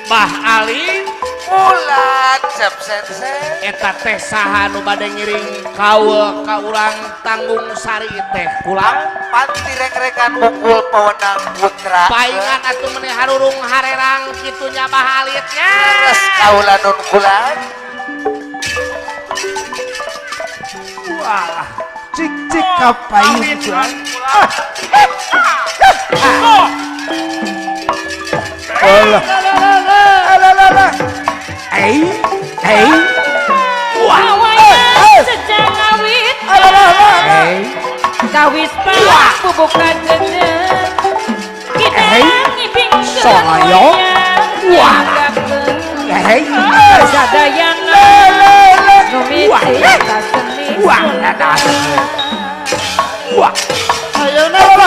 Mbah Ali Mulan Cep Sensei eta teh saha nu bade ngiring kaul ka urang tanggung sari teh kulang panti rek-rekan mukul pewenang putra paingan atuh meuni harurung harerang kitu nya Mbah Ali nya terus kaulan nun kulan wah cik cik kapayun tuan. Alah. Alah. Wawai sejak awit kawis pak bubukan gendeng kita ngibing Saya sadayana numiti saseni Ayo napa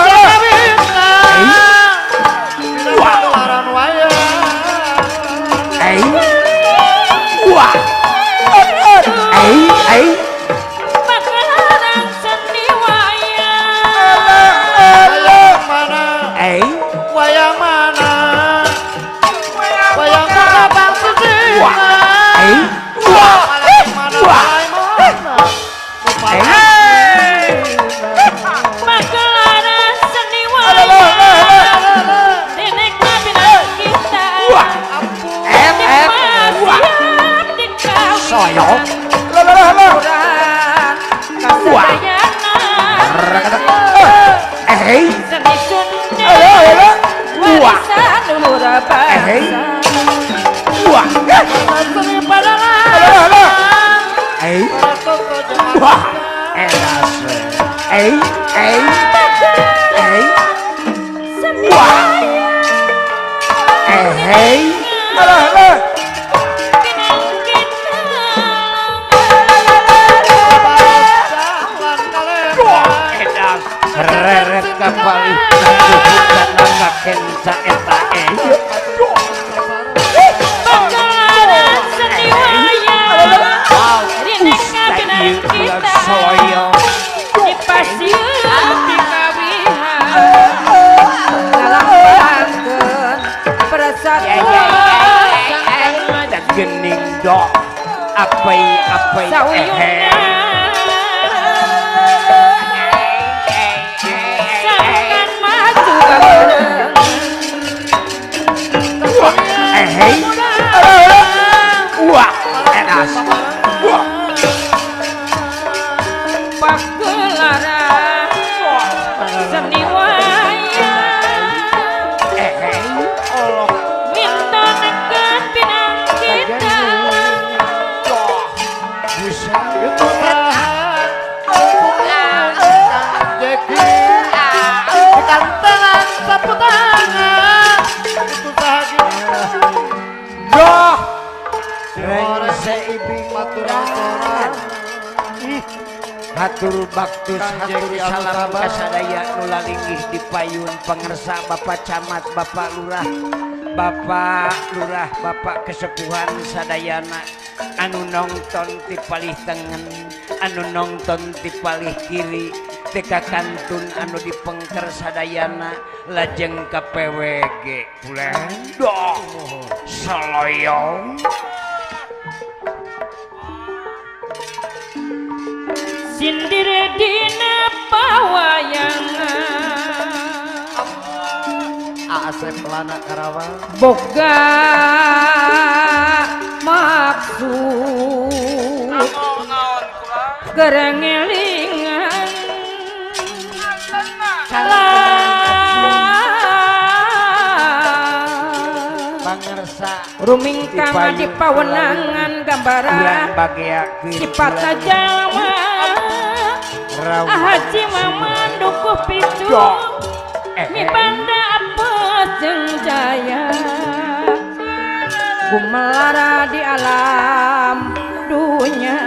laran waya. Pakalarang seni wayang Wayang mana? Wayang mana? Wayang mana bang sedih? Pakalarang seni wayang Dinek nabinan kita Siap dikawin Sayang. Seni Sunda warisan luhur bangsa Seni padalah seni wayang pinang kita Reret kapali naga kenca eta Pakalarang seni wayang Dinek nabinan kita di pasieun dikawihan ngalambangkeun persatuan dan gening dok apai sauyuna sangkan maju bareng pagelaran seni wayang minta nekat pinang kita kantelan sapu tangan itu sahaja seibing maturasoran hatur baktus hatur salam kasadaya nulalinggih dipayun pangersa Bapak Camat Bapak Lurah Bapak kesepuhan sadayana anu nongton ti palih tengen anu nongton ti palih kiri teka kantun anu dipengker sadayana lajeng ka PWG Pulendo Saloyong sindire dina pawayangan Asep Lana Karawang boga maksud kerengelingan pangersa rumingkang di pawenangan gambaran sifat jalma Haji Maman dukuh picu mi banda apes jeung jaya gumelara di alam dunya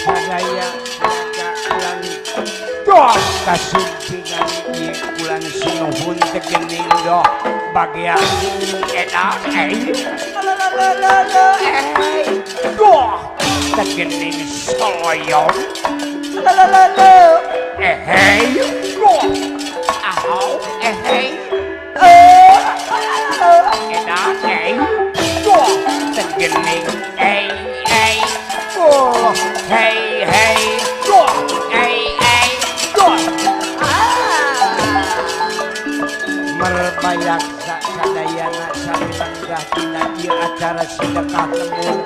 sadaya kasumpingan ieu ulang sinuhun tegening doh bagian enak doh tegening soloyong doh ahau enak doh tegening doh doh doh mangga sami lenggah dina ieu acara sedekah lembur.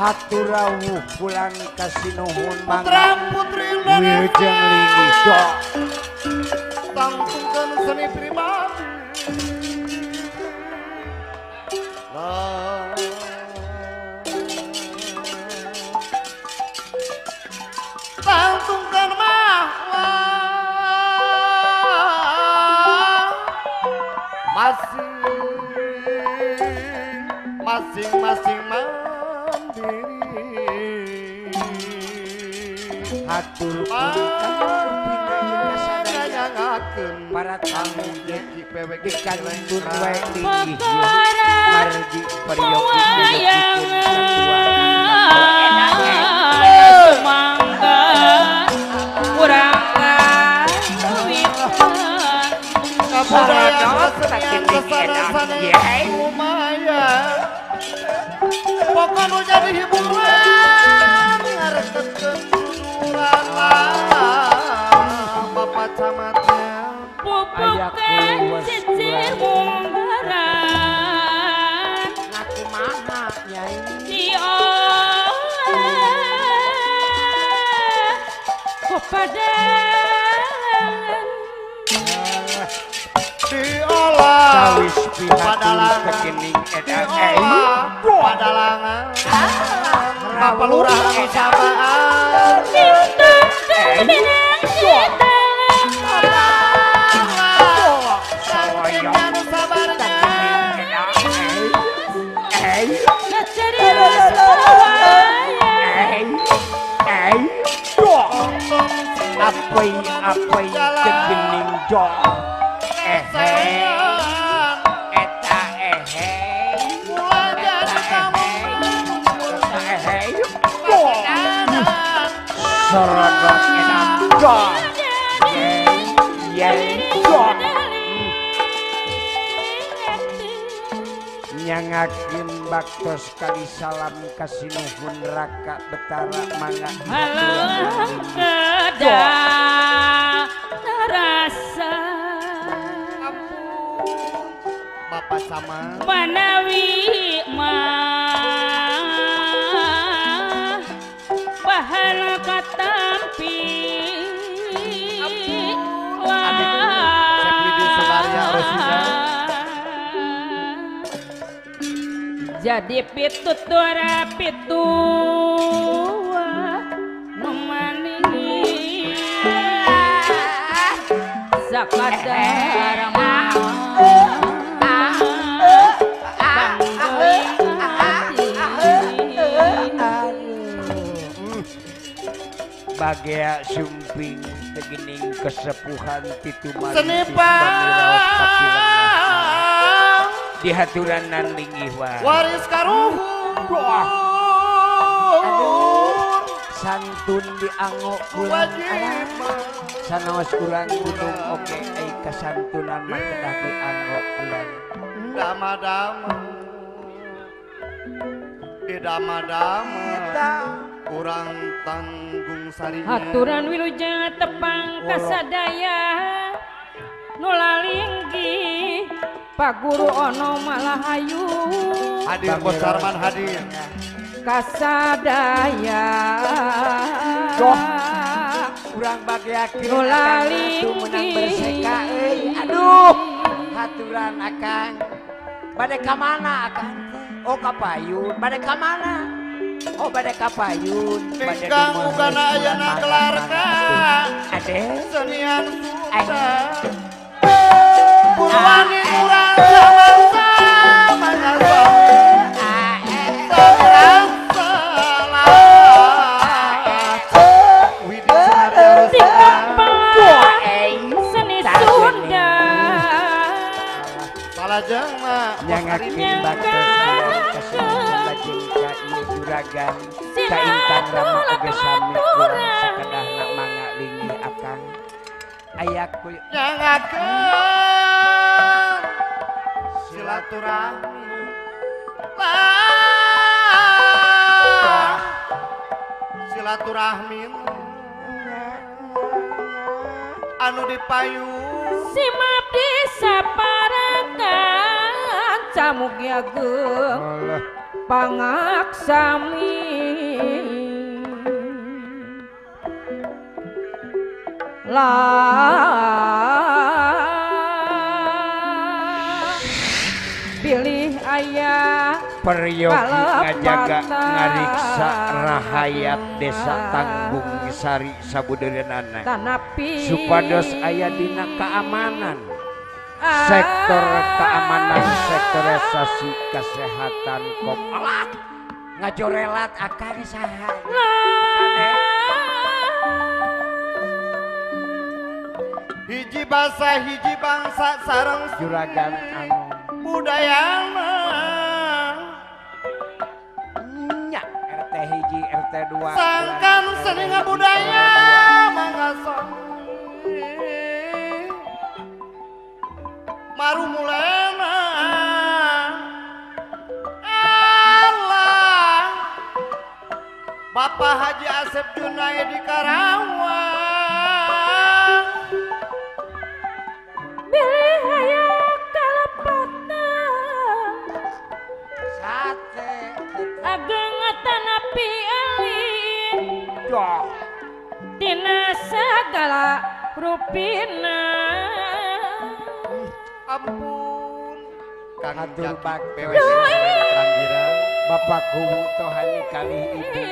Hatur rawuh pulang kasinuhun mangga putri wilujeng linggih dok tangtungkan seni pribadi tangtungkan masing-masing hatur para tamu dikantun wae linggih margi pariogi mangga kurang pokoknya jadi hiburan ngarekeun duduran Bapak Camatnya pupukkan cicir munggaran ngaku mana nyai diolah kepadangan diolah sawis pihak padalangan kegening edan padalangan Bapak Lurah Sabaan Apai kegening dok eta sorodok enak dok dok nyangakeun baktos kali salam kasinuhun raka betara mangga halang kedah rasa Bapak sama manawi mah bahan katampi jadi pitutura pitu memaningi sakadar bagea sumping tegening kesepuhan pitu senipan dihaturanan linggih wae waris karuhun santun dianggo kulang sanaos kulang gunung oke ai kasantunan mah kedah dianggo kulang dama-dama di dama-dama kurang tanggung sarinya aturan wilujeng tepang kasadaya nulalinggi Pak Guru ono malahayu hadir Bos Sarman hadir kasadaya doh kurang bagiakeun nulalinggi menang berseka aduh haturan akang bade ka mana akang oh ka payun bade ka mana oh bade ka payun bade tinggang bukan ayana kelarka ade senian Sunda Purwani kurang sama-sama serang salah Widhi seni Sunda salah jengma nyangakeun baktos kasihan lajeng ka ieu juragan ka Intan Rama oge sami kurang sakedahna mangga linggih akang aya kuy nyangakeun silaturahmi silaturahmi anu dipayung si mabdi saparangan camugya geung Allah pangaksami pilih ayah Peryogi ngajaga Kalapatan. ngariksa rahayat desa Tanggung Sari sabudeureunan tanapi supados aya dina keamanan sektor keamanan sektorisasi kesehatan kop alah ngajorelat akang saha hiji basa hiji bangsa sareng juragan anu budayana nya RT hiji RT 2 sangkan seni budaya mangason marumulena Allah Bapak Haji Asep Junaidi Karawang pilih ayah Kalapatan sate ageng tanapi alin dok tina segala rupina ampun Kang Hatur Jaki bakti. PWC Rangira Bapak kubu tohani kali ibu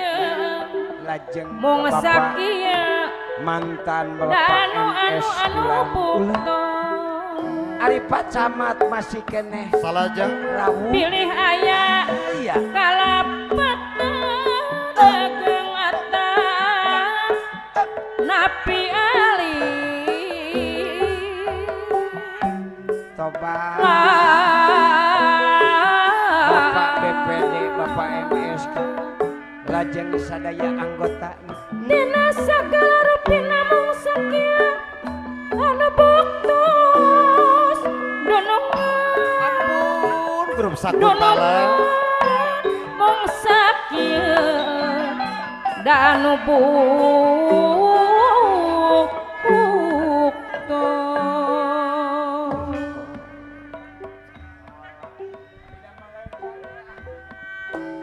lajeng mung Bapak sakieu mantan Bapak danu MS anu ulang bukto Aripat camat masih keneh salajeng rawuh pilih ayah iya Kalapatan ageng atas napi alin tobat Bapak BPD Bapak MS lajeng sadaya anggota dina sagala rupina mung sakieu anu buktos dunungan ampun grup dunungan Sakuntala mung sakieu danu buktos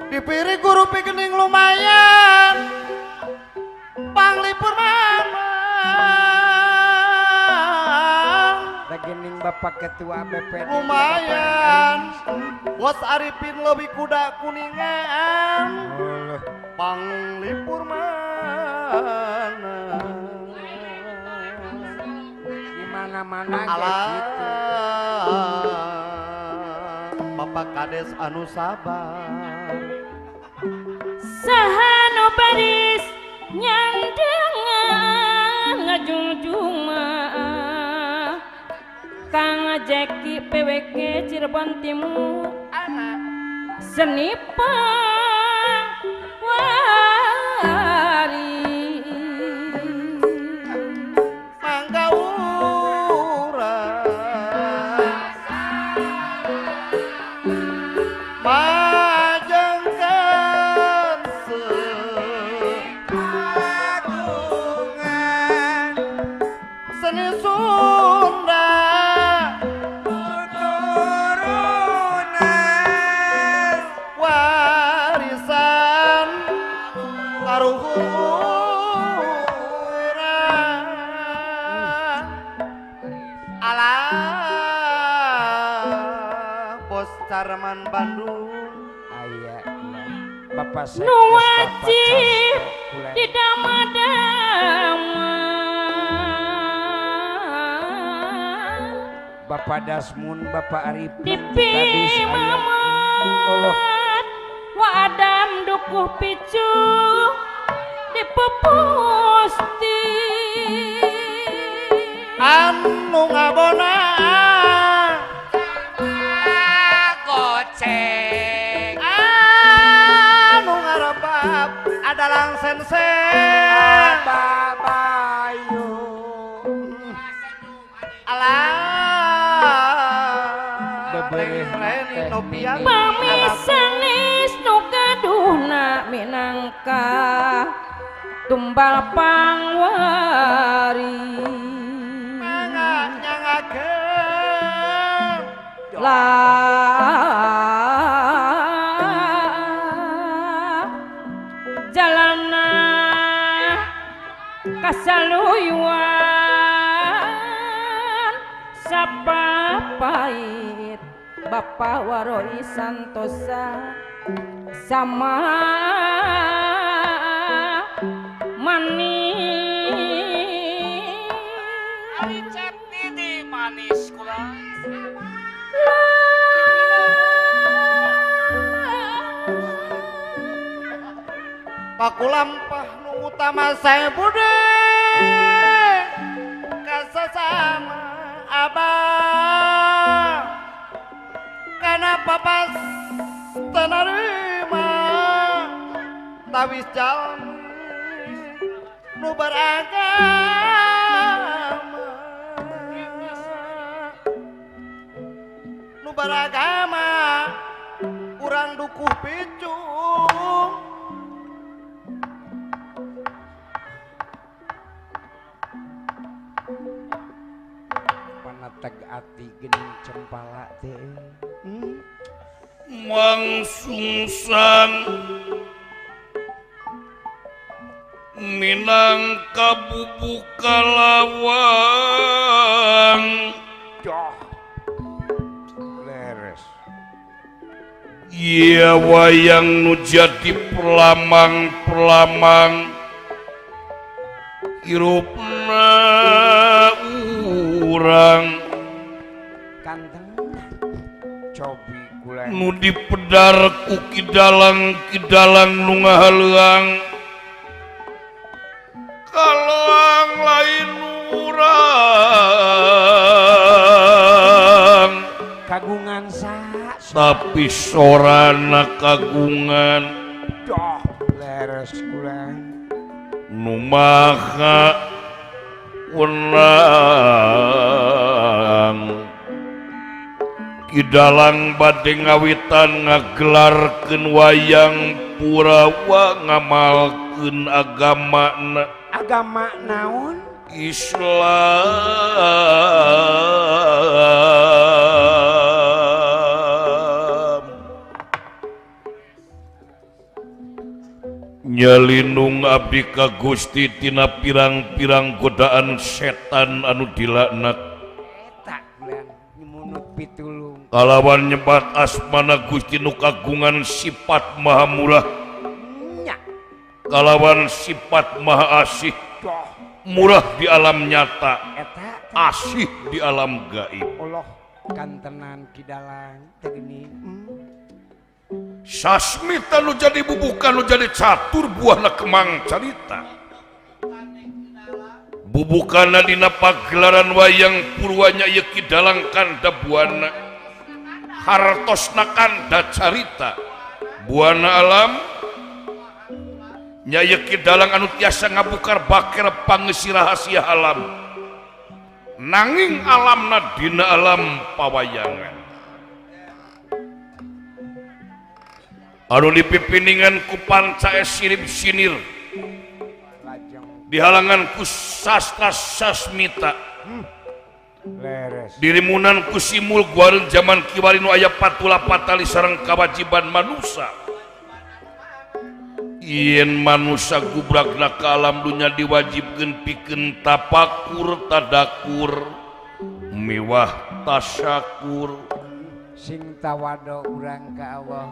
dipiri guru pikening lumayan panglipur mamang rekening Bapak Ketua BPD lumayan Bos Arifin lebih kuda kuningan Allah panglipur mana di mana-mana alah gitu Bapak Kades anu sabar sahanu baris nyandengan ngajungjung mah Kang Jeki PWG Cirebon Timur senipang wari mangga urang majengkeun agungan seni Sunda turunan warisan karuhurang alah Bos Carman Bandung aya Bapak Sekdes nu Bapak wajib Casto di dama-dama Bapak Dasmun Bapak Arifin dipi Kadis aya Allah mamat wa adam dukuh picu dipupusti anu ngabona goceng anu ngarebab adalah sense babayu alah bebereh Reni Nopian pamisanis nu gaduhna minangka tumbal pangwari nyangakeun jalana kasaluyuan sapapait Bapa Waroi Santosa sama manis ari cepti di manis kula pakulampah nu utama saya bude kasasama abah kana papas tanarima tawis jalmi nu beragama urang dukuh picung panateg ati gening cempala teh mangsungsan minangka bubuka lawang Joh leres iya wayang nu jadi pelamang-pelamang hirupna urang kanteng cobi kula nu dipedar ku kidalang nu ngahaleuang kaloang lain urang kagungan sa tapi sorana kagungan Joh leres kula nu maha wenang kidalang bade ngawitan ngagelarkeun wayang Purawa ngamalkeun agamana agama naon Islam nyalindung abdi ka Gusti tina pirang-pirang godaan setan anu dilaknat eta bulan nyemunut pitulung kalawan nyebat asmana Gusti nu kagungan sifat maha murah nya kalawan sifat maha asih Joh murah di alam nyata eta asih di alam gaib Allah kantenan kidalang tegeni sasmita nu jadi bubukan nu jadi catur buahna kemang carita bubukana dina pagelaran wayang Purwanya ieu kidalang kanda buana hartosna kanda carita buana alam nya ieu kidalang anu tiasa ngabukar baker pangeusih rahasia alam nanging alamna dina alam pawayangan anu dipipiningan ku panca sirip sinir dihalangan ku sastra sasmita leres dirimunan ku simul guareun zaman kiwari nu aya patula patali sareng kawajiban manusia yen manusia gubragna ka alam dunya diwajibkeun pikeun tapakur tadakur miwah tasyakur sing tawado urang ka Allah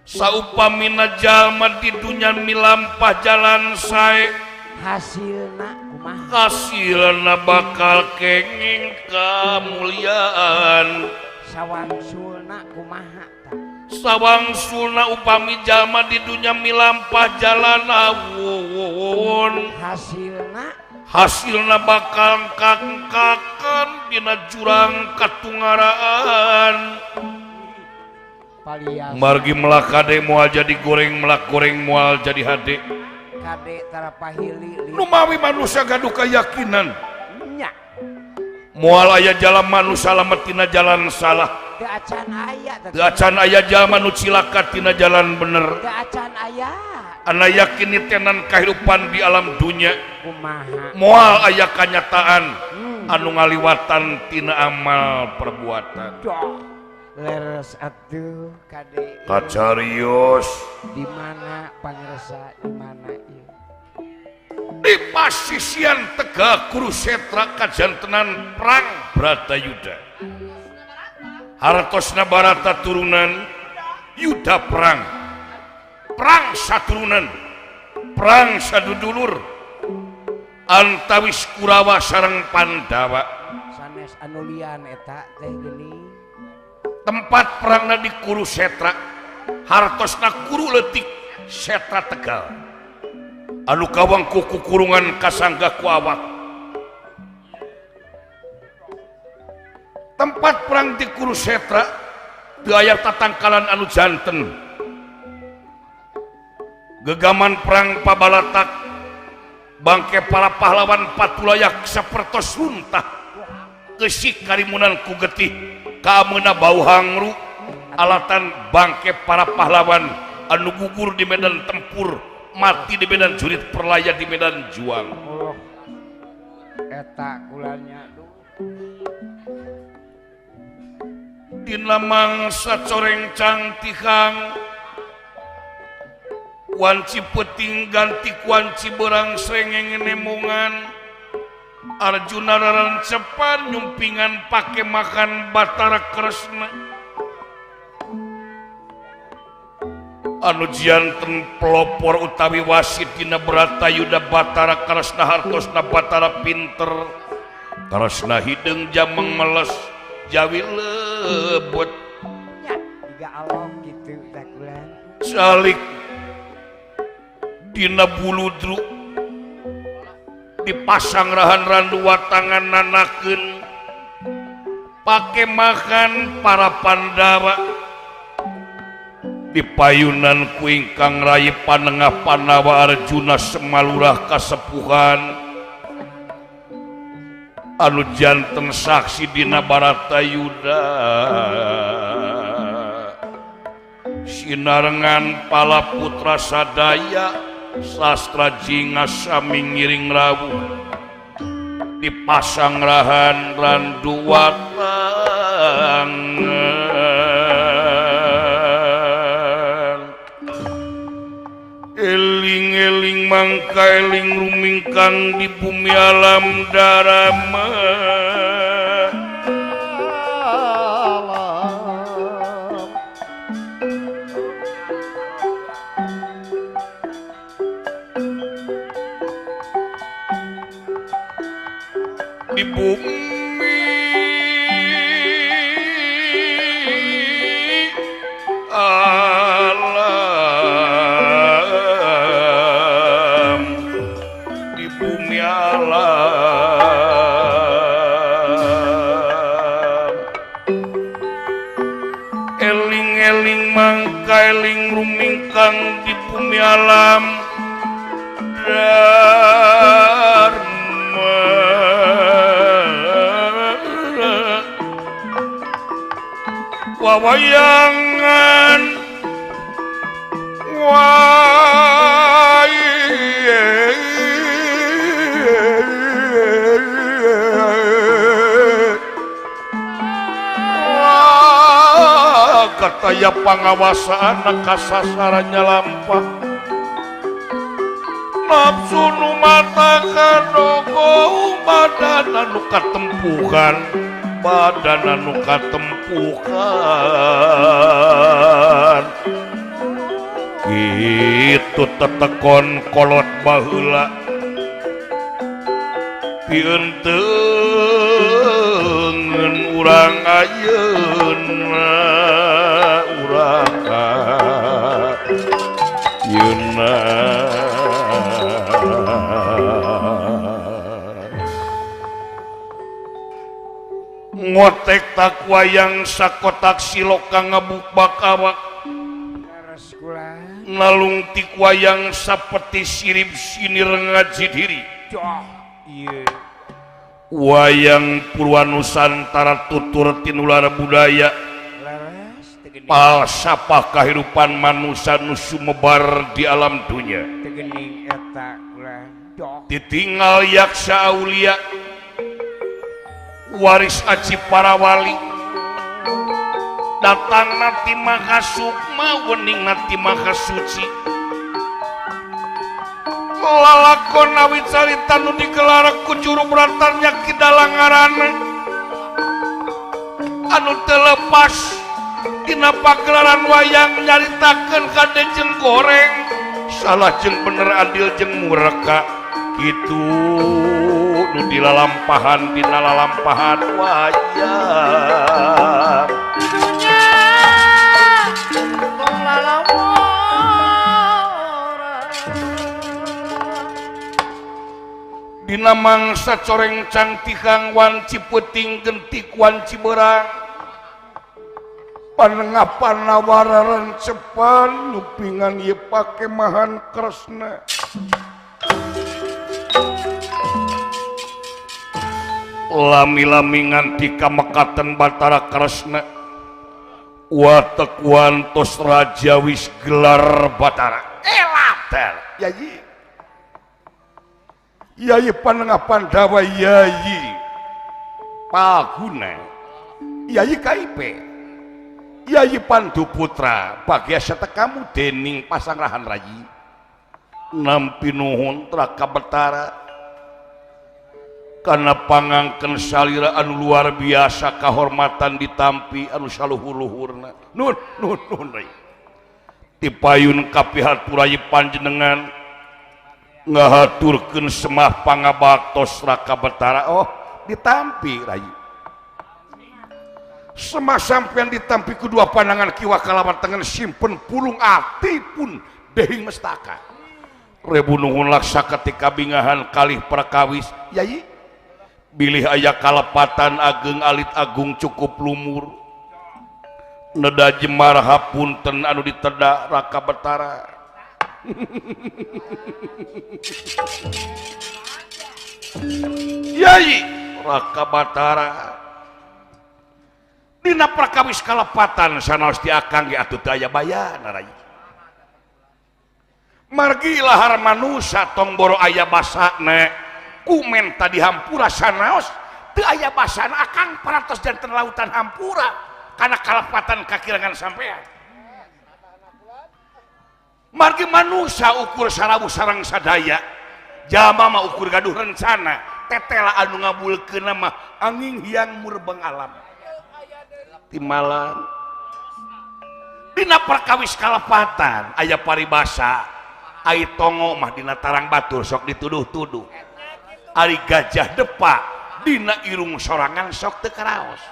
saupamina jalma di dunya milampah jalan sae hasilna kumaha hasilna bakal kenging kamuliaan sawangsulna kumaha ta sawangsulna upami jalma di dunya milampah jalan awon hasilna bakal kangkakan dina jurang katungaraan palias margi melak kade moal jadi goreng melak goreng moal jadi hade kade tarapahili nu mawi manusia gaduh keyakinan nya moal aya jalan manusia lamet tina jalan salah teu acan aya teu acan aya jalma nu cilaka tina jalan bener. teu acan aya Ana yakin tenan kehidupan di alam dunia kumaha moal aya kanyataan anu ngaliwatan tina amal perbuatan. leres atuh kade Kacarios di mana pangresa di mana ieu di pasisian Tegak Kurusetra kajantenan perang Bratayuda. Hartosna Barata turunan Yuda perang saturunan perang sadudulur antawis Kurawa sareng Pandawa. sanes anu lian eta teh geuning Tempat perangna di Kurusetra hartosna Kuru Leutik Setra Tegal anu kawang kuku kurungan kasangga ku awak. Tempat perang di Kurusetra teu aya tatangkalan anu janten. Gegaman perang Pabalatak bangke para pahlawan patulayak sapertos runtah geusik karimunan ku getih kaamena bau hangru alatan bangke para pahlawan anu gugur di medan tempur mati di medan jurit perlaya di medan juang. oh eta kulanya Dina mangsa coreng cangtihang wanci peting ganti wanci berang srengenge nemongan Arjuna rarancepan nyumpingan pake makan Batara Kresna anu janten pelopor utawi wasit dina Bratayuda Batara Kresna hartosna Batara pinter Kresna hideng jameng meles jawi lebet nya juga along gitu tak kulan salik dina buludru dipasang rahan randu watangan nanakeun pake makan para Pandawa di payunan ku ingkang rai panengah Panawa Arjuna semalurah kasepuhan anu janten saksi dina Baratayuda sinarengan pala putra sadaya sastra jinga sami ngiring rawuh dipasang rahan randu watangan eling-eling mangka eling rumingkang di bumi alam darama di bumi alam di bumi alam eling-eling mangka eling rumingkang di bumi alam wawayangan kataya pangawasaan kasasarannya lampah nafsu nu mata kadogo badan anu katempuhan badan anu katempuhan itu tetekon kolot baheula pienteun urang ayeuna urang ayeuna ngotek tak wayang sakotak siloka ngabuk awak leres kulan nalung tik wayang sapeti sirip sinir ngaji diri joh ieu wayang Purwa Nusantara tutur tinular budaya palsafah kehidupan manusia nu sumebar di alam dunia. Tegening eta ulah jok. Ditinggal yaksa aulia waris aji para wali datang nanti maka sukma wening nanti maka suci lalakon awit carita nu digelar ku juru beratannya kidalang ngaranna anu telepas dina pagelaran wayang nyaritakeun kade jeung goreng salah jeung bener adil jeung muraka gitu nu dilalampahan dina lalampahan wayang dina mangsa coreng cantikang wanci peuting gentik wanci berang panengapan nawararan cepan nupingan ye pake mahan kresna lami-lami nganti kamekaten Batara Kresna watek tos raja wis gelar Batara elater yayi yayi panengapan dawa yayi paguna yayi kaipe yayi Pandu Putra bagiasa tekamu dening pasanggrahan rayi nampi nuhun Raka Batara karena pangangken salira anu luar biasa kahormatan ditampi anu saluhur-luhurna nun tipayun kapihat purayi panjenengan ngahaturkeun semah pangabaktos Raka Batara oh ditampi rayi semah sampean ditampi kedua pandangan kiwa kalawan tengen simpen pulung ati pun dehing mestaka rebu nuhun laksa ketika bingahan kalih perkawis yayi bilih aya kalepatan ageng alit agung cukup lumur neda jemar hapunten anu ditedak Raka Batara yayi Raka Batara dina perkawis kalepatan sanaos ti akang ge atuh teu aya bayana rayi margi lahar manusia tong boro aya basana kumen tadi hampura sanaos teu aya basana akang paratos janten lautan hampura karena kalepatan kakirangan sampean margi manusia ukur sarabu sareng sadaya jama mah ukur gaduh rencana tetela anu ngabulkeun mah angin hiang murbeng alam timalan dina perkawis kalepatan aya paribasa ai tongo mah dina tarang batur sok dituduh-tuduh ari gajah depa dina irung sorangan sok teu karaos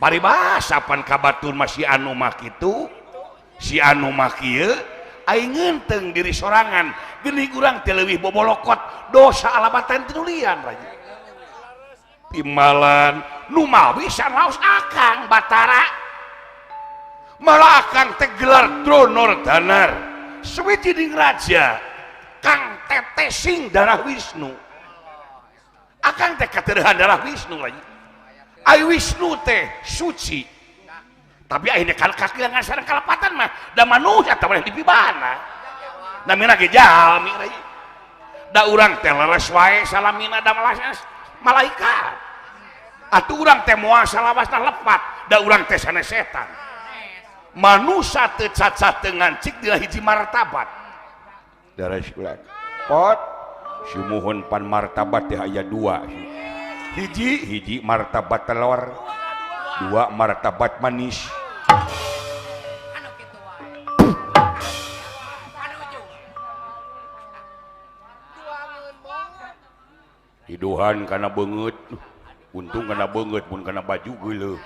paribasa pan ka batur masih anu mah kitu si anu mah kieu ai ngeunteung diri sorangan geuning urang teh leuwih bobolokot dosa alabatan tinulian raja timalan nu mawi sanaos akang Batara malah akang teh gelar Dronor Danar sawijing raja kang tetesing darah Wisnu akang teh katereuhan darah Wisnu lagi ai Wisnu teh suci tapi akhirnya kalau kakirangan sareng kalepatan mah da manusia teh boleh dipibana namina ge jalmi lagi da urang teh leres wae salamina da malaikat atuh urang teh moal salawasna lepat da urang teh sanes setan manusia teu cacat teu ngancik dina hiji martabat daras ulah pot sumuhun pan martabat teh aya dua hiji martabat telur dua martabat manis hiduhan kana beungeut untung kana beungeut mun kana baju geuleuh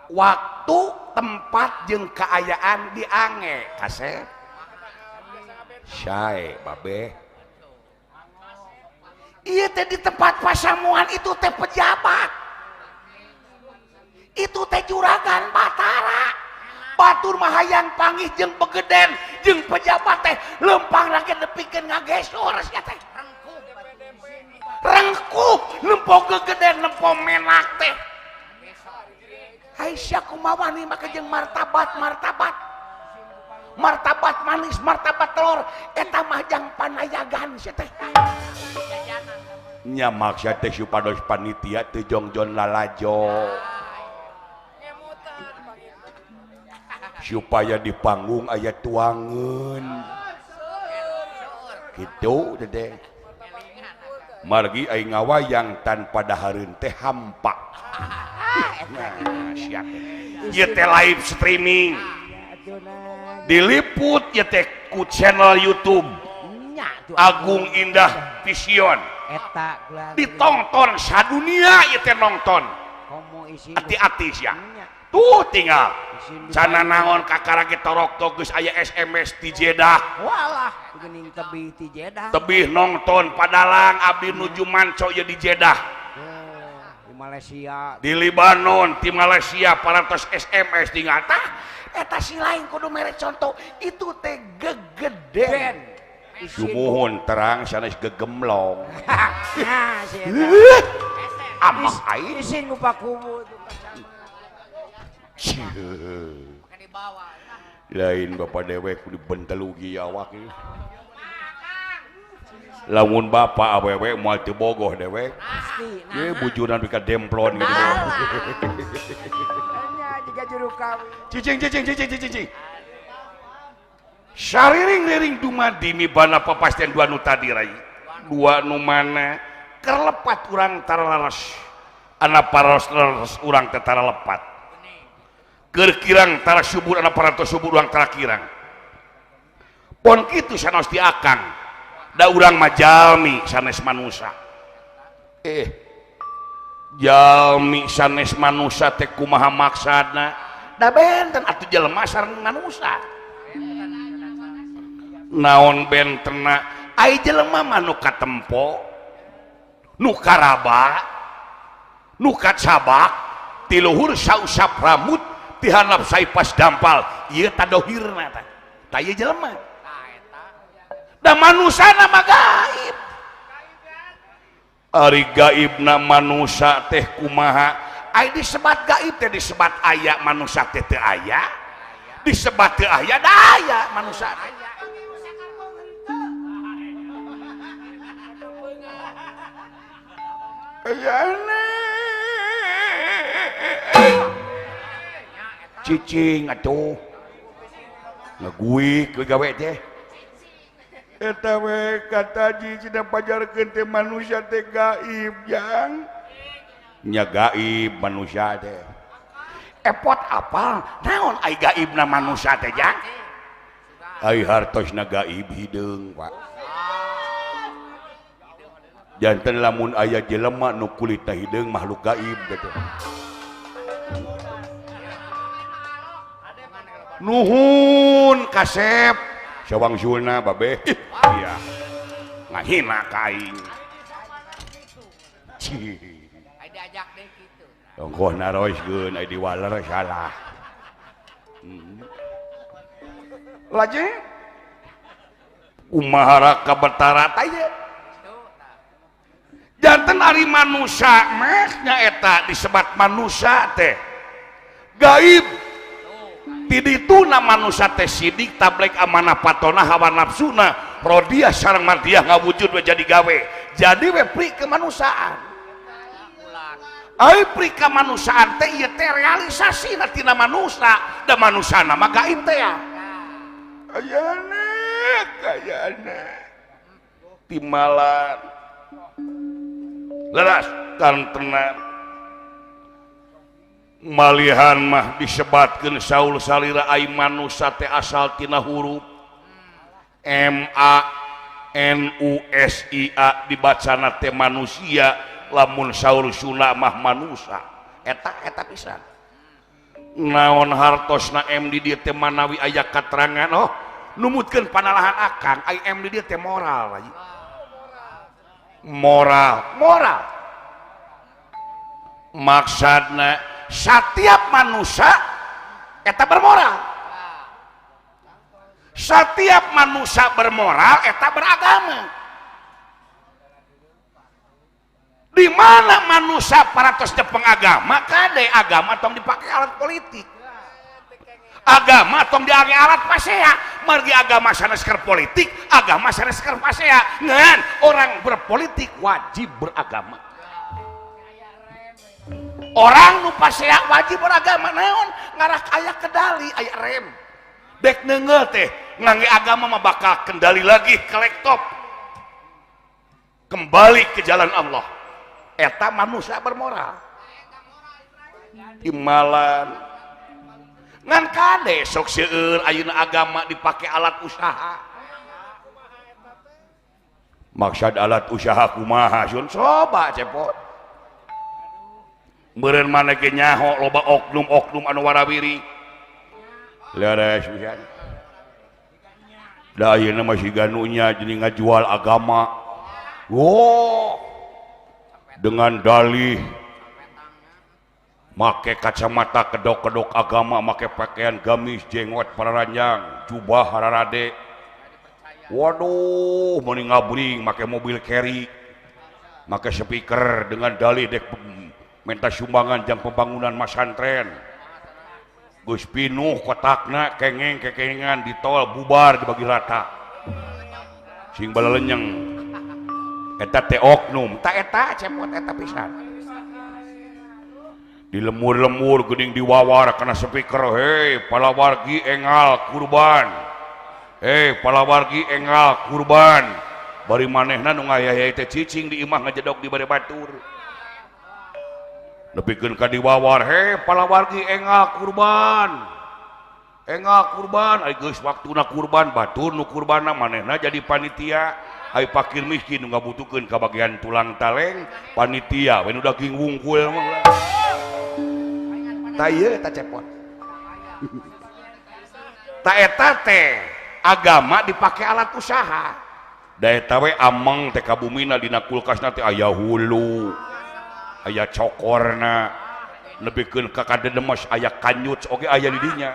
waktu tempat jeung kaayaan diange kasep syae babe ieu teh di tempat pasamuan itu teh pejabat itu teh juragan Batara batur mah hayang panggih jeung begeden jeung pejabat teh lempang rakyat nepikeun ngagesor sia teh rengkuh nempo gegeden nempo menak teh Aisyah kumaha nih make jeung martabat manis martabat telur eta mah jang panayagan sia teh nya maksud teh supados panitia teu jongjon lalajo supaya di panggung aya tuangeun kitu Dede margi aing ngawayang tanpa dahareun teh hampa nah siap ieu teh live streaming diliput ya teh ku channel YouTube Agung Indah Vision eta ditonton sadunia ieu teh nonton komo isi hati-hati sia tuh tinggal cana naon kakara ge torok geus aya SMS di Jeddah walah geuning tebih ti Jeddah tebih nonton padalang abdi nuju manco ye di Jeddah di Malaysia di Libanon di Malaysia parantos SMS tinggal tah eta si lain kudu mere contoh itu teh gegeden sumuhun terang sanes gegemlong nah si amah aing isin ku pakubu lain bapak dewek ku dibentelugi awak ieu lamun bapak awewe moal teu bogoh dewek pasti ye bujuran pika demplon gitu nya jiga juru kawin cicing sariring-riring dumadi mibana papastian dua nu tadi rai dua nu mana kerlepat urang taralaras ana paros urang teh tara lepat kirang tara subur ana parantos subur urang tara kirang pon kitu sanes di akang da urang mah jalmi sanes manusia jalmi sanes manusia teh kumaha maksudna da benten atuh jelema sareng manusia naon bentenna ai jelema mah nu katempo nu karaba nu kacabak ti luhur sausap rambut ti handap saipas dampal ieu tadohirna tah tah ieu jelema da manusana mah gaib ari gaibna manusia teh kumaha ai disebat gaib teh disebat aya manusia teh teu aya disebat teu aya da aya manusia cicing atuh ngaguik we gawe teh eta we kata ji cenah pajarkeun teh manusia teh gaib jang nya gaib manusia teh epot apal naon ai gaibna manusia teh jang ai hartosna gaib hideung Pak janten lamun aya jelema nu kulitna hideung makhluk gaib gitu nuhun kasep sawang sulna babe iya ngahina ka aing ai diajak deh kitu tongkoh naroiskeun ai diwaler salah lajeng kumaha kabetara teh janten ari manusia mah nyaeta disebat manusia teh gaib ti dituna manusia teh sidik tablek amanah patona hawa nafsuna rodiah sareng mardiah ngawujud we jadi gawe jadi we pri kemanusiaan ai pri kemanusiaan teh ieu teh realisasina tina manusia da manusiana mah gaib teh ya ayana timalan leras kan tenang malihan mah disebatkeun saul salira ai manusia teh asal tina huruf MANUSIA dibacana teh manusia lamun saul suna mah manusia eta pisan naon hartosna M di dieu teh manawi aya katerangan oh numutkeun panalahan akang ai M di dieu teh moral moral maksudna setiap manusia eta bermoral setiap manusia bermoral eta beragama Di mana manusia paratos tepeng agama kade agama tong dipakai alat politik. Agama tong diangge alat pasea, margi agama sanes keur politik, agama sanes keur pasea. Ngan orang berpolitik wajib beragama. Orang nu pasea wajib beragama naon ngarah aya kendali, aya rem. Dek neungeul teh ngangge agama mah bakal kendali lagi ke laptop. Kembali ke jalan Allah. Eta manusia bermoral. Imalan ngan kade sok seueur ayeuna agama dipake alat usaha. Maksud alat usaha kumaha sun coba cepot. Meureun maneh ge nyaho loba oknum-oknum anu warawiri. Leres pisan. Da ayeuna masih ganunya jadi ngajual agama. Wow. Dengan dalih make kacamata kedok-kedok agama, make pakaian gamis, jenggot pararanjang, jubah hararade. Waduh, mending ngabring, make mobil carry, make speaker dengan dalih dek minta sumbangan jam pembangunan masantren. Geus pinuh kotakna kengeng-kekengan di tol bubar dibagi rata. Sing balalenyeng. Eta teh oknum, tak eta cepot eta pisan. Di lemur-lemur geuning diwawar kana speaker, hei palawargi engal kurban, hei palawargi engal kurban. Bari manehna nu ngayayai teh cicing di imah ngajedog di bade batur. Nepikeun ka diwawar, hei palawargi engal kurban, engal kurban. Ai geus waktuna kurban, batur nu kurbanna manehna jadi panitia. Ai fakir miskin nu ngabutuhkeun ka bagian tulang taleng, panitia we nu daging wungkul mah. Ta ieu eta cepot. Ta eta teh agama dipake alat usaha. Da eta we ameng teh kabumina dina kulkasna teh aya hulu, aya cokorna, nebikeun ka kadedemes aya kanyut oge aya di dinya.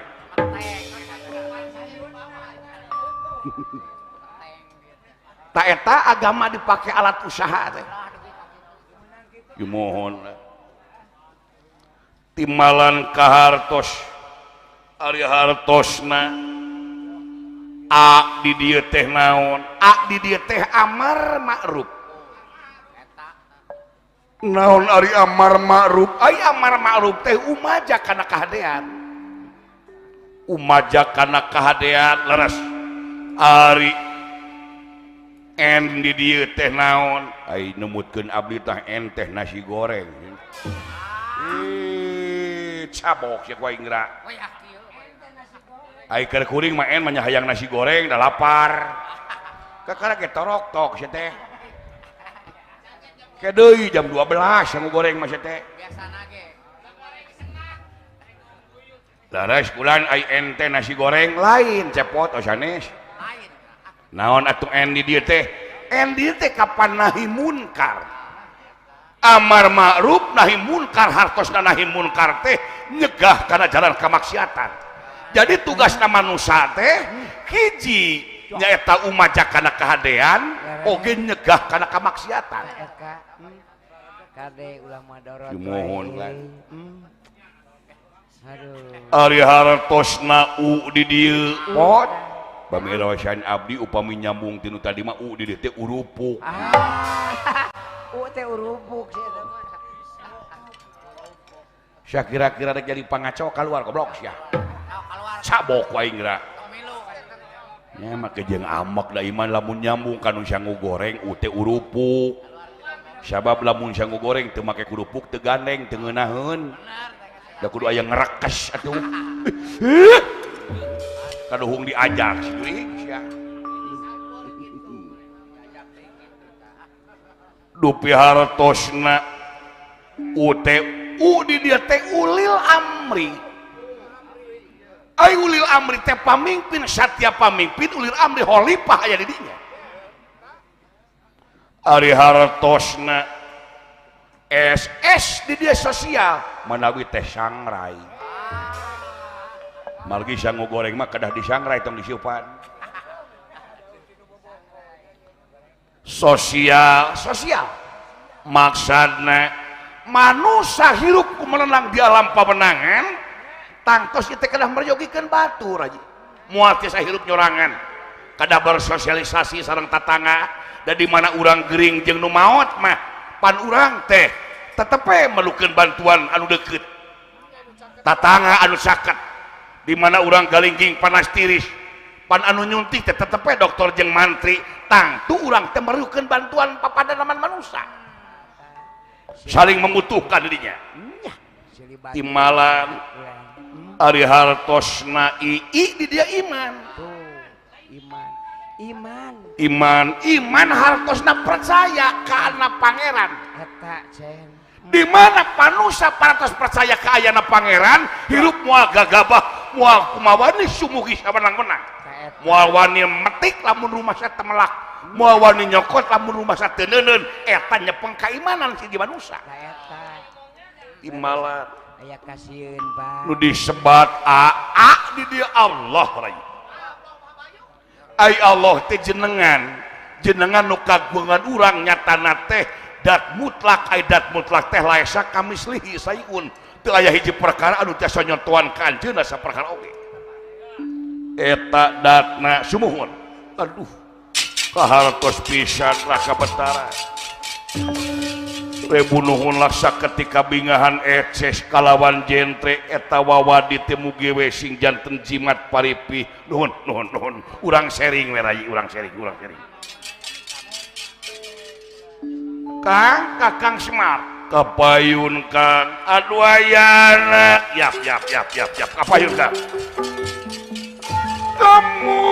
Ta eta agama dipake alat usaha teh. Yumohon timalan kahartos ari hartosna a di dieu teh naon? A di dieu teh amar ma'ruf. Naon ari amar ma'ruf? Ai amar ma'ruf teh umaja kana kahadean. Umaja kana kahadean leres. Ari en di dieu teh naon? Ai nemutkeun abdi tah en teh nasi goreng. Cabok sia ku aing geura. Ai keur kuring mah en mah hayang nasi goreng da lapar. Kakara ge torok-tok sia teh. Ke deui jam 12 sangu goreng mah sia teh. Biasana ge. Laras kulan ai ente nasi goreng lain cepot osanes. Lain. Naon atuh en di dieu teh? En di dieu teh kapan nahi munkar. Amar ma'ruf nahi munkar, hartosna nahi munkar teh nyegah kana jalan kamaksiatan. Jadi tugasna manusia teh hiji nyaeta umaja kana kahadean oge nyegah kana kamaksiatan. Kade ulah madorot dimohon kan. Aduh. Ari hartosna u di dieu pot pamirosan abdi upami nyambung tinu tadi mah u di dieu teh urupuk. Teh urupuk sih eta mah. Sia kira-kira rek jadi pangaco keluar goblok sia. Cabok wae geura. Nya mah kejeng amek da iman lamun nyambung kanu sangu goreng u teh urupuk. Sabab lamun sangu goreng teu make kurupuk teu gandeng teu ngeunaheun. Da kudu aya ngerekes atuh. Kaduhung diajak sih sia. Dupi hartosna u di dia teh ulil amri. Ai ulil amri teh pamimpin, satya pamimpin ulil amri khalifah aya di dinya. Ari hartosna SS di dia sosial manawi teh sangrai. Margi sangu goreng mah kedah disangrai tong disiupan. Sosial maksudna manusia hirup kumelenang di alam pabenangan tangtos kita kedah merjogikeun batur aja moal tiasa hirup nyorangan kada bersosialisasi sareng tatangga dan di mana urang gering jeung nu maot mah pan urang teh tetepe melukeun bantuan anu deukeut tatangga anu saket di mana urang galingging panas tiris pan anu nyuntik teh tetepe dokter jeung mantri tangtu urang teh merukeun bantuan papadanaman manusia saling membutuhkan dirinya timalan ari hartosna ii di dia iman iman hartosna percaya kana pangeran eta cen di mana panusa parantos percaya ka ayana pangeran hirup moal gagabah moal kumawani sumugi sabenang-benang moal wani metik lamun rumah sa temelak moal wani nyokot lamun rumah sa teu neuneun eta nyepeng kaimanan si di manusia eta imalan aya kasieun Pak nu disebat aa di dia Allah raya ai Allah teh jenengan nu kagungan urang nyatana teh dat mutlak ai dat mutlak teh laesa kamislihi sayun teu aya hiji perkara anu tiasa nyontoan ka anjeunna saperkara oge eta datna sumuhun aduh kahartos pisan raka betara rebu nuhun laksa ketika bingahan eces kalawan jentre eta wawadi temu gewe sing janten jimat paripi nuhun urang sharing we rai urang sharing Kang Kakang Semar kapayun Kang aduh ayana yap kapayun Kang kamu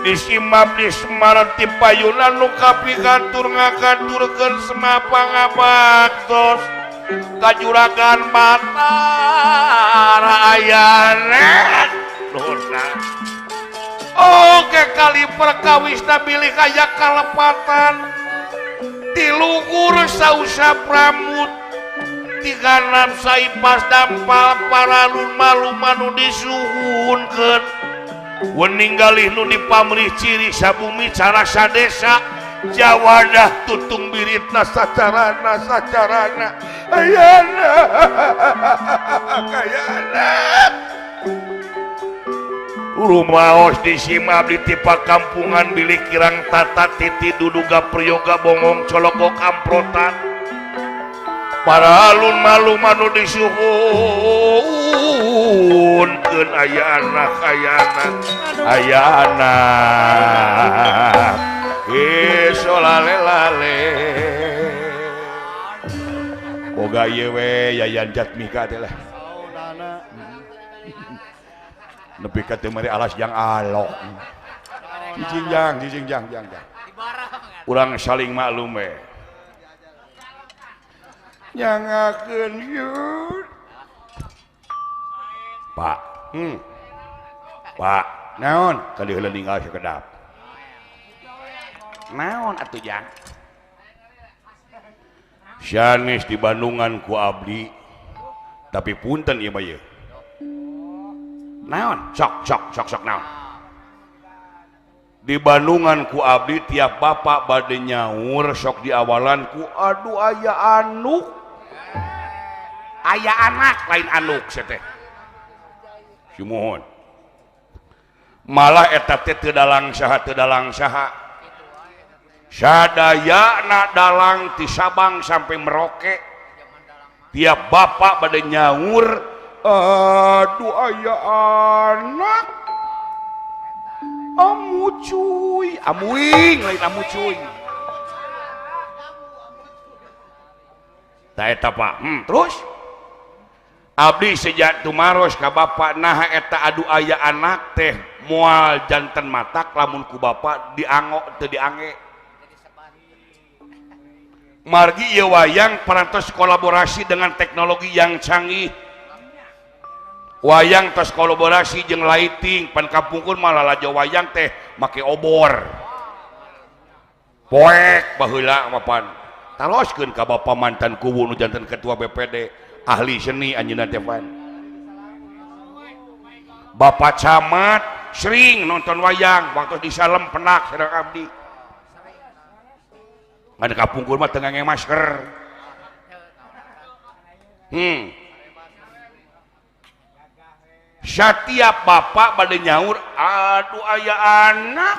disimap di Semar ti payunan nu kapigatur ngakaturkeun semapa ngabaktos kajuragan Batara ayana nuhun oke kali perkawisna bilih aya kalepatan ti luhur sausa pramut ti kanan saipas dampal paralun maluman nu disuhunkeun wening galih nu dipamrih ciri sabumi cara sadesa jawadah tutung biritna sacarana ayana rumaos disimap di tipa kampungan bilik kirang tata titi duduga priyoga bongong coloko kamprotan para alun malu manu disuhunkeun ayana solale boga ieu we yayan jatmika teh lah nepi ka teu mari alas jang alok jijingjang urang saling maklum we nyangakeun yud Pak Pak naon kali heula ninggal sakedap naon atuh jang sanes di Bandungan ku abdi tapi punten ieu mah ieu naon sok naon di Bandungan ku abdi tiap bapak bade nyaur sok di awalan ku aduh aya anuk aya anak lain anuk seteh sumuhun malah eta teh teu dalang saha sadayana dalang ti Sabang sampai Merauke tiap bapak bade nyaur aduh aya anak amucuy amuing lain amucuy tah eta Pak terus abdi sejak tumaros ka bapak nah eta adu aya anak teh moal janten matak lamun ku bapak dianggo teu diange margi ieu wayang parantos kolaborasi dengan teknologi yang canggih wayang tos kolaborasi jeung lighting pan kampungkeun malah lajo wayang teh make obor poek baheula mapan taloskeun ka bapak mantan kuwu nu janten ketua BPD ahli seni anjeunna teh pan Bapak Camat sering nonton wayang waktu di Salem Penak sareng abdi. Ada kapungkur mah tengah masker. Setiap bapak bade nyaur, aduh aya anak.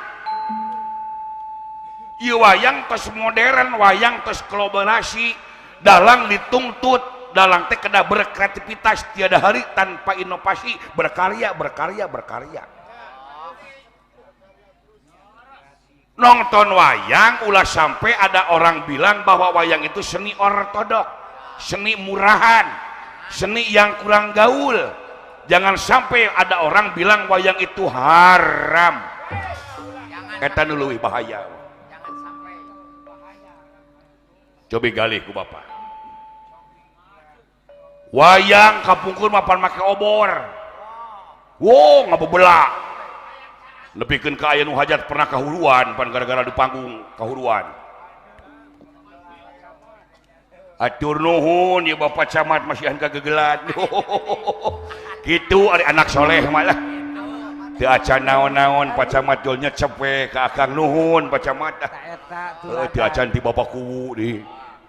Ieu wayang tos modern, wayang tos kolaborasi, dalang dituntut, dalang teh kedah berkreativitas tiada hari tanpa inovasi, berkarya. Nonton wayang ulah sampai ada orang bilang bahwa wayang itu seni ortodok, seni murahan, seni yang kurang gaul. Jangan sampai ada orang bilang wayang itu haram. Eta nu leuwih bahaya. Coba galih ku bapak. Wayang kapungkur mapan make obor. Wow, ngabebela. Lebihkan ke aya nu hajat pernah kahuruan pan gara-gara di panggung kahuruan. Atur nuhun ya Bapak Camat masihan kagegelan. Gitu ari anak soleh malah. Teu acan naon-naon Pak Camat jol nyecep we ka Akang nuhun Pak Camat. Teu acan ti Bapak Kuwu di.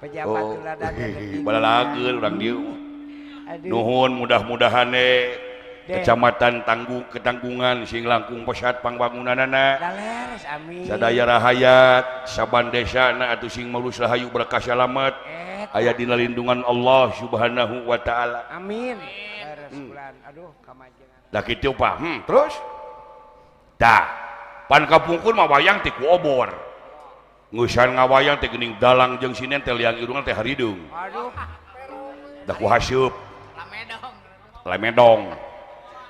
Pejabat tuladan balalageun urang dieu. Nuhun mudah-mudahan Kecamatan Ketanggungan sing langkung pesat pangbangunanana. Daleres amin. Sadaya rahayat saban desana atuh sing mulus rahayu berkah salamet. Aya dina lindungan Allah Subhanahu wa taala. Amin. Leres bulan. Aduh kamajengan. Da kitu Pak. Terus? Tah. Pan kapungkur mah wayang ti ku obor. Ngeusan ngawayang teh geuning dalang jeung sinen teh liang irungan teh haridung. Aduh. Da ku haseup. Lemedong.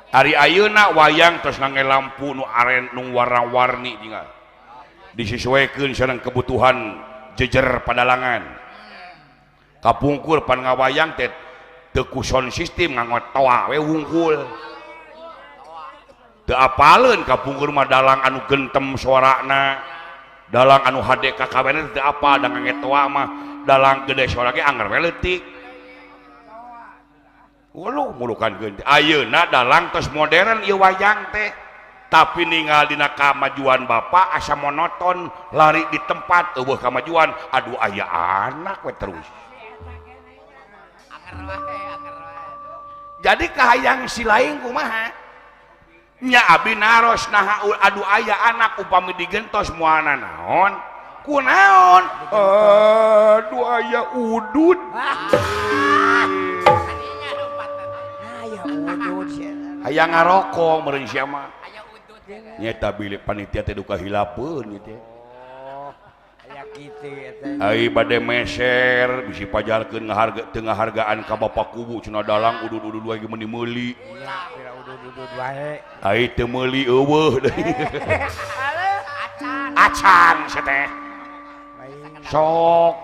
Ari ayeuna wayang terus nangge lampu nu aren nu warna-warni tinggal disesuaikan sareng kebutuhan jejer padalangan. Kapungkur pan ngawayang teh teu ku sound system nganggo toa we wungkul. Teu apaleun kapungkur mah dalang anu gentem suarana, dalang anu hade ka kabehna teu apal da ngangge toa mah dalang gede suara ge anger we leutik. Waluh mulukan geun ayeuna dalang tos modern ieu wayang teh tapi ninggal dina kamajuan bapak asa monoton lari di tempat eueuh kamajuan aduh aya anak we terus jadi kahayang si lain kumaha nya abi naros naha aduh aya anak upami digentos moalna naon kunaon aduh aya udud aya ngarokok meureun sia mah nyata bilik panitia teh duka hilapeun ieu teh Aya kitu eta. ai bade meser bisi pajalkeun ngahargaan ka Bapak Kubu cenah dalang udud-udud wae ge meuni meuli Pira udud-udud wae. ai teu meuli eueuh deui acan sia teh sok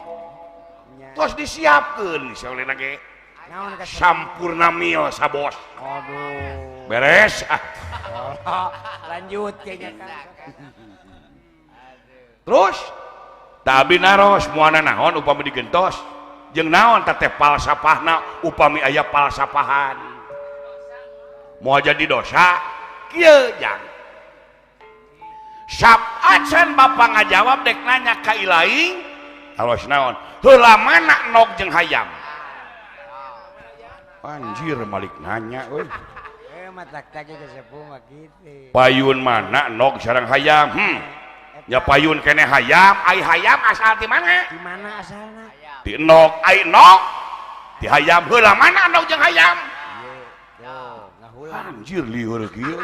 tos disiapkeun saolena ge Naon ka sampurna mil sabos aduh. beres Lanjut kayaknya kan. terus tabi naros muana naon upami digentos jeung naon teh palsapahna upami aya palsapahan moal jadi dosa kieu jang sap acan bapak ngajawab dek nanya ka ilaing alos naon heula mana nog jeung hayam anjir malik nanya euy Matak tagi ke sepuh mah kitu. payun mana nog sareng hayam nya payun kene hayam ai hayam asal di mana Di mana asalna? di nog ai nog di hayam heula mana nog jeung hayam Tuh, ngahulang. anjir lieur kieu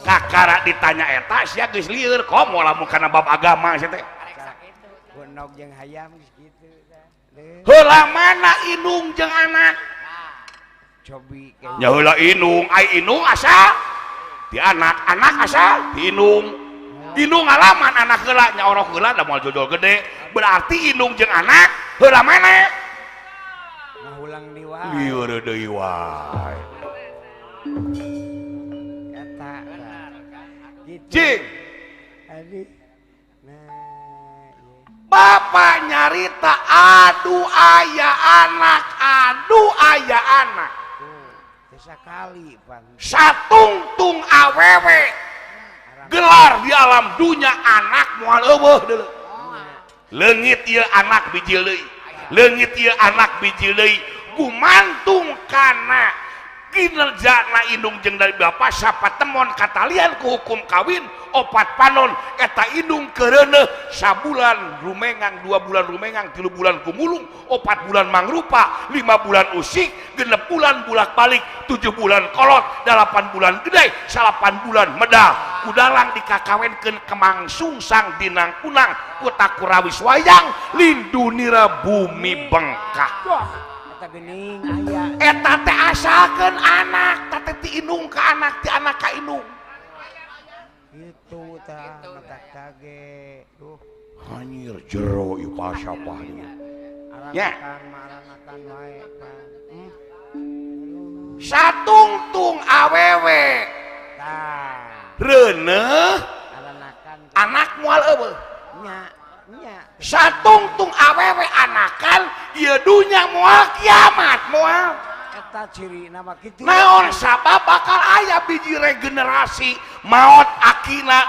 kakara ditanya eta sia geus lieur komo lamun kana bab agama sia teh Gunok jeung hayam geus kitu tah. heula mana indung jeung anak Cobi kayak nya heula indung ai indung asal di anak anak asal di indung indung ngalaman anak heula nya orok heula da moal jojol gede berarti indung jeung anak heula mana ngahulang di wae. lieur deui wae Eta. Gitu. cing Aduh. Nah, iya. bapak nyarita aduh aya anak sekali Bang. satungtung awewe gelar di alam dunia anak moal eueuh deuleu. Leungit ieu anak biji deui. Leungit ieu anak biji deui gumantung kana kinerjana indung jeung dari bapa sapa temon katalian ku hukum kawin opat panon eta indung kereuneuh sabulan rumengang 2 bulan rumengang 3 bulan kumulung 4 bulan mangrupa 5 bulan usik 6 bulan bulak balik 7 bulan kolot 8 bulan gede 8 bulan medal kudalang dikakawenkeun kemang sungsang dinang kunang kutak kurawis wayang lindunira bumi bengkak. Eta geuning aya. Eta teh asalkeun anak teh ti indung ka anak ti anak ka indung. Itu tah mata kage. Duh. Anjir jero ieu pasapa ieu. Ya. Maranakan wae Bang. Satungtung awewe Tah. reuneuh Maranakan anak moal eueuh. nya nya. Satungtung awewe anakan ieu dunya moal kiamat moal. Eta ciri nama kitu. Naon sabab bakal aya biji regenerasi maot akina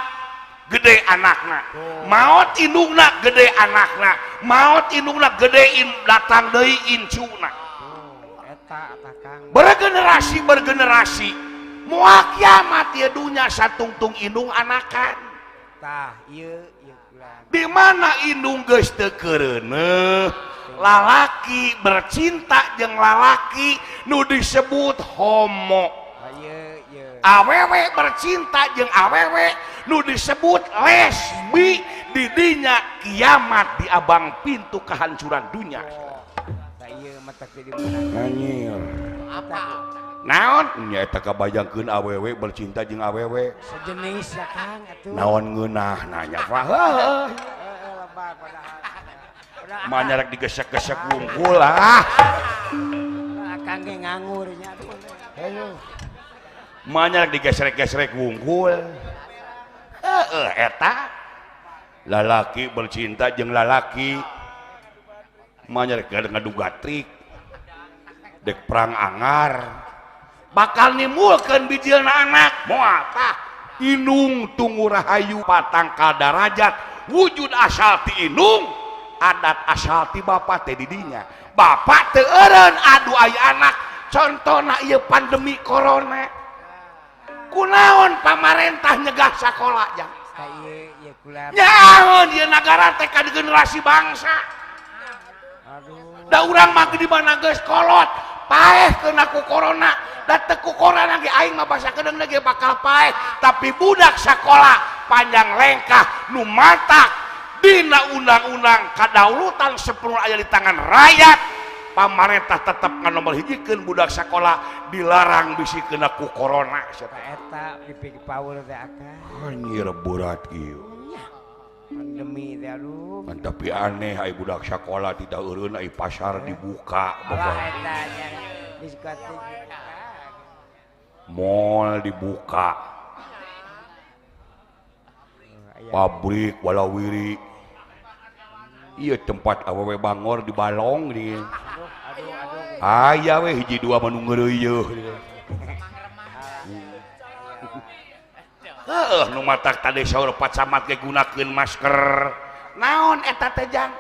gede anakna maot indungna gede anakna maot indungna gede datang deui incuna Eta Kang. bergenerasi moal kiamat ieu dunya satungtung indung anakan Tah ieu kulan. di mana indung geus teu kereuneuh lalaki bercinta jeung lalaki nu disebut homo Ieu awewe bercinta jeung awewe nu disebut lesbi di dinya kiamat di abang pintu kehancuran dunia. Tah ieu mata di mana? Anjir Apa? naon nya eta kabayangkeun awewe bercinta jeung awewe Sejenis ya Kang atuh. naon ngeunah nanya wah Lebar padahal. manya rek digesek-gesek wungkul ah Kang ge nganggur nya atuh. Ayo. manya rek digesrek-gesrek wungkul eta lalaki bercinta jeung lalaki manya rek ngadu gatrik dek perang angar bakal nimbulkeun bijilna anak moal tah indung tunggu rahayu patang kadarajat wujud asal ti indung adat asal ti bapa teh di dinya bapa teu eureun adu aya anak contohna ieu pandemi corona kunaon pamarentah nyegah sakola jang Tah ieu kulan. nyaon ieu nagara teh ka generasi bangsa Aduh. da urang mah di mana geus kolot paeh kena ku corona da teu ku corona ge aing mah basa kedeung ge bakal paeh tapi budak sakola panjang lengkah nu matak dina undang-undang kadaulutan sepenuh aya di tangan rakyat pamarentah tetep nganomor hijikeun budak sakola dilarang bisi kena ku corona Eta dipikir power teh Akang. anjir berat ieu Pandemi teh aduh. kan tapi aneh ai budak sakola tidak eureun ai pasar dibuka Alah eta nya diskotik. mall dibuka pabrik walawiri iya tempat awewe bangor di balong di aya we hiji dua manu ngeureuy nu matak tadi saur pat samat ge gunakeun masker naon eta teh jang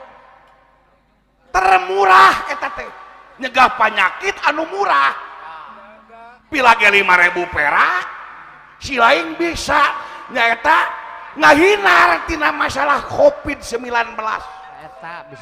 termurah eta teh nyegah penyakit anu murah pila ge 5.000 perak si lain bisa nyaeta ngahinar tina masalah COVID-19 Eta